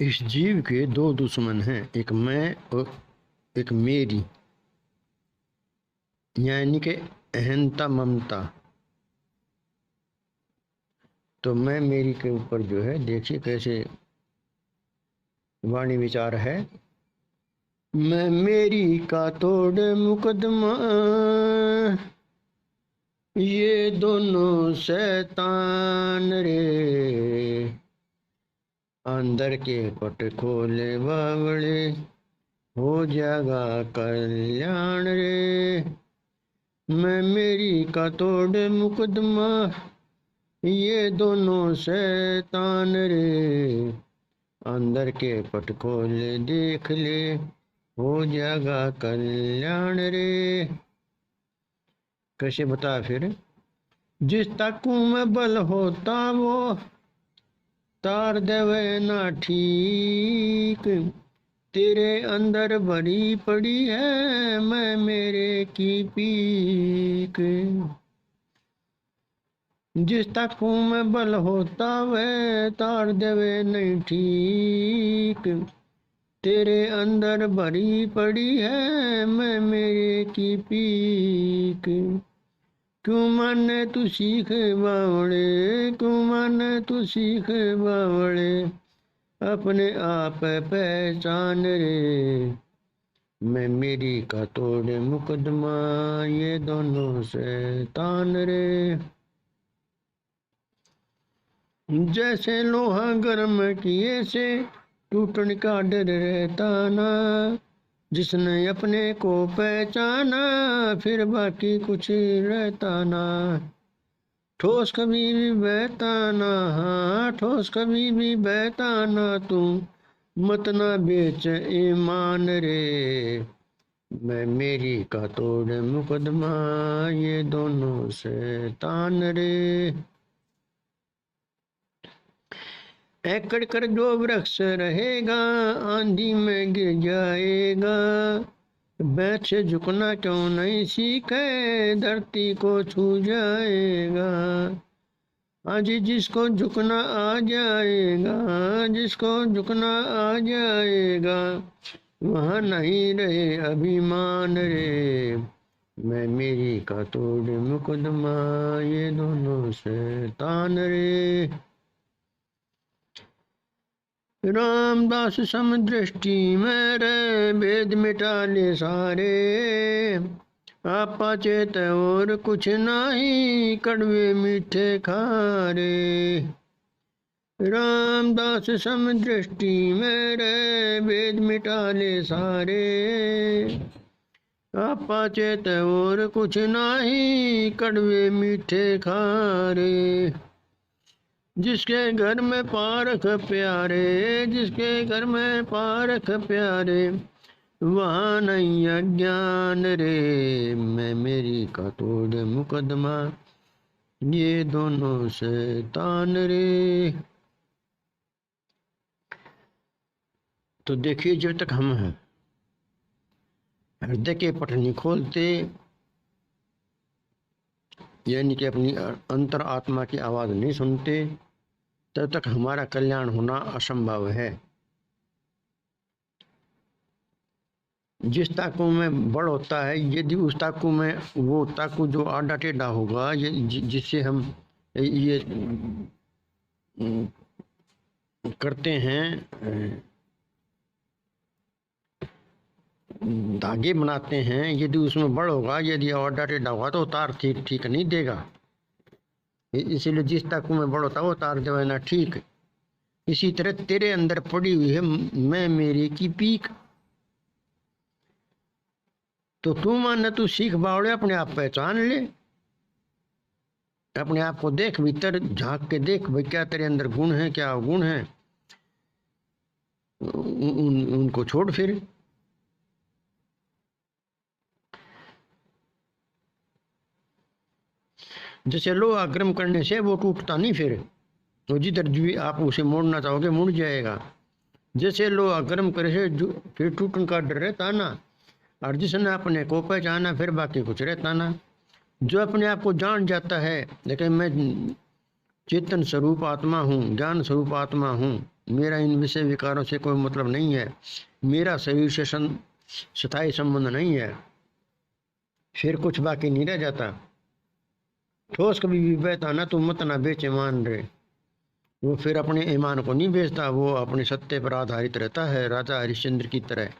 इस जीव के दो दुश्मन हैं, एक मैं और एक मेरी, यानी कि अहंता ममता। तो मैं मेरी के ऊपर जो है देखिए कैसे वाणी विचार है। मैं मेरी का तोड़ मुकदमा, ये दोनों शैतान रे, अंदर के पट खोले बावड़े, हो जाएगा कल्याण रे। मैं मेरी का तोड़ मुकदमा, ये दोनों शैतान रे, अंदर के पट खोले देख ले, हो जाएगा कल्याण रे। कैसे बता फिर। जिस ताकू में बल होता वो तार देवे ना ठीक, तेरे अंदर भरी पड़ी है मैं मेरे की पीक। जिस ताकू में बल होता वह तार देवे नहीं ठीक, तेरे अंदर भरी पड़ी है मैं मेरे की पीक। क्यों माने तू सीख बावड़े, क्यों माने तू सीख बावड़े, अपने आप पहचान रे। मैं मेरी का तोड़े मुकदमा, ये दोनों शैतान रे। जैसे लोहा गर्म किए से टूटने का डर रहता ना, जिसने अपने को पहचाना फिर बाकी कुछ रहता ना। ठोस कभी भी बहता ना, हाँ ठोस कभी भी बहता ना, तू मत ना बेच ईमान रे। मैं मेरी का तोड़ मुकदमा, ये दोनों शैतान रे। एकड़ कर जो वृक्ष रहेगा आंधी में गिर जाएगा, बैठ से झुकना क्यों नहीं सीखे धरती को छू जाएगा। आज जिसको झुकना आ जाएगा, जिसको झुकना आ जाएगा, वहाँ नहीं रहे अभिमान रे। मैं मेरी का तोड़ मुकदमा, ये दोनों शैतान रे। रामदास समदृष्टि में रे भेद मिटा ले सारे, आपा चेत और कुछ नहीं कड़वे मीठे खारे। रामदास समदृष्टि में रे भेद मिटा ले सारे, आपा चेत और कुछ नहीं कड़वे मीठे खारे। जिसके घर में पारख प्यारे, जिसके घर में पारख प्यारे, वहाँ नहीं अज्ञान रे। मैं मेरी का तोड़ मुकदमा, ये दोनों शैतान रे। तो देखिए जब तक हम हृदय के पट नहीं खोलते, यानी कि अपनी अंतर आत्मा की आवाज नहीं सुनते, तब तक हमारा कल्याण होना असंभव है। जिस ताकू में बड़ होता है, यदि उस ताकू में वो ताकू जो आड़ा टेढ़ा होगा, जिससे हम ये करते हैं, धागे बनाते हैं, यदि उसमें बड़ होगा, यदि आड़ा टेढ़ा होगा तो तार ठीक ठीक नहीं देगा। इसीलिए जिस ताकू में बड़ होता है वो तार देना ठीक। इसी तरह तेरे अंदर पड़ी हुई है मैं मेरी की पीक, तो तू मान तू सीख बावड़े, अपने आप पहचान ले। अपने आप को देख, भीतर झांक के देख भाई क्या तेरे अंदर गुण है, क्या अवगुण है, उनको छोड़ फिर। जैसे लोहा गर्म करने से वो टूटता नहीं, फिर तो जिधर भी आप उसे मोड़ना चाहोगे मुड़ जाएगा। जैसे लोहा गर्म करे से फिर टूटने का डर रहता ना, और जिसने अपने को पहचाना फिर बाकी कुछ रहता ना। जो अपने आप को जान जाता है, लेकिन मैं चेतन स्वरूप आत्मा हूँ, ज्ञान स्वरूप आत्मा हूँ, मेरा इन विषय विकारों से कोई मतलब नहीं है, मेरा शरीर से स्थायी संबंध नहीं है। फिर कुछ बाकी नहीं रह जाता। ठोस कभी भी बहता ना तो मत ना बेचे मान रे। वो फिर अपने ईमान को नहीं बेचता, वो अपने सत्य पर आधारित रहता है, राजा हरिश्चंद्र की तरह।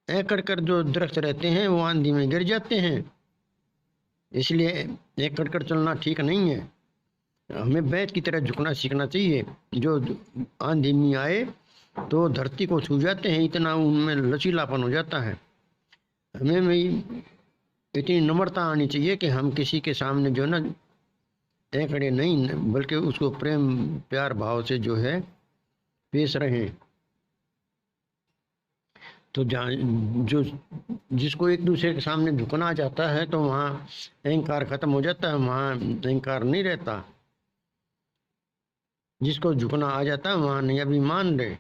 एकड़ कर जो दरख्त रहते हैं वो आंधी में गिर जाते हैं, इसलिए एकड़ कर चलना ठीक नहीं है। हमें बैत की तरह झुकना सीखना चाहिए। जो आंधी में आए तो धरती को छू जाते हैं, इतना उनमें लचीलापन हो जाता है। हमें में इतनी नम्रता आनी चाहिए कि हम किसी के सामने जो ना एकड़े नहीं, बल्कि उसको प्रेम प्यार भाव से जो है पेश रहें। तो जहाँ जो जिसको एक दूसरे के सामने झुकना आ जाता है तो वहाँ अहंकार खत्म हो जाता है, वहाँ अहंकार नहीं रहता। जिसको झुकना आ जाता है वहाँ नहीं अभिमान रहे।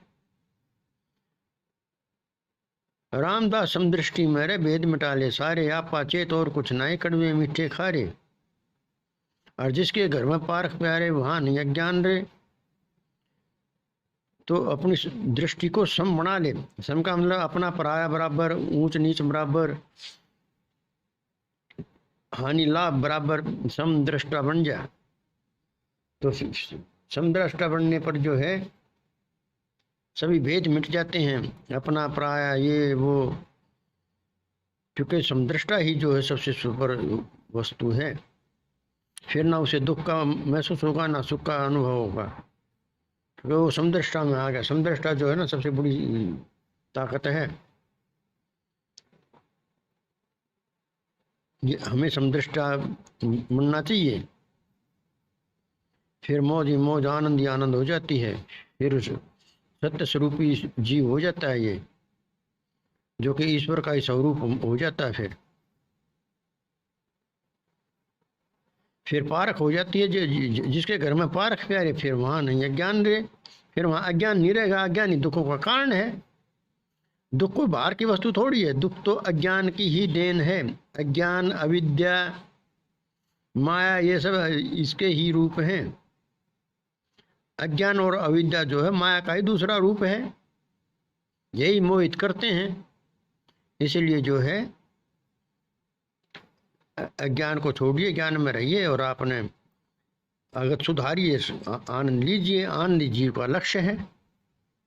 रामदास समदृष्टि मेरे भेद मिटा ले सारे, आपा चेत और कुछ नाए कड़वे मीठे खारे। और जिसके घर में पारख प्यारे वहाँ नहीं अज्ञान रहे। तो अपनी दृष्टि को सम बना ले। सम का मतलब अपना पराया बराबर, ऊंच नीच बराबर, हानि लाभ बराबर, समदृष्टा बन जा। तो समदृष्टा बनने पर जो है सभी भेद मिट जाते हैं, अपना पराया ये वो, क्योंकि समदृष्टा ही जो है सबसे सुपर वस्तु है। फिर ना उसे दुख का महसूस होगा ना सुख का अनुभव होगा, क्योंकि वो समदृष्टा में आ गया। समदृष्टा जो है ना सबसे बड़ी ताकत है। ये हमें समदृष्टा बनना चाहिए। फिर मौज ही मौज, आनंद ही आनंद हो जाती है। फिर उस सत्य स्वरूपी जीव हो जाता है ये, जो कि ईश्वर का ही स्वरूप हो जाता है। फिर पारख हो जाती है। जिसके घर में पारख प्यारे फिर वहाँ नहीं अज्ञान रहे। फिर वहाँ अज्ञान नहीं रहेगा। अज्ञान ही दुखों का कारण है। दुख कोई बाहर की वस्तु थोड़ी है, दुख तो अज्ञान की ही देन है। अज्ञान, अविद्या, माया, ये सब इसके ही रूप हैं। अज्ञान और अविद्या जो है माया का ही दूसरा रूप है, यही मोहित करते हैं। इसलिए जो है अज्ञान को छोड़िए, ज्ञान में रहिए और आपने अगर सुधारिए, आनंद लीजिए। आनंद जीव का लक्ष्य है।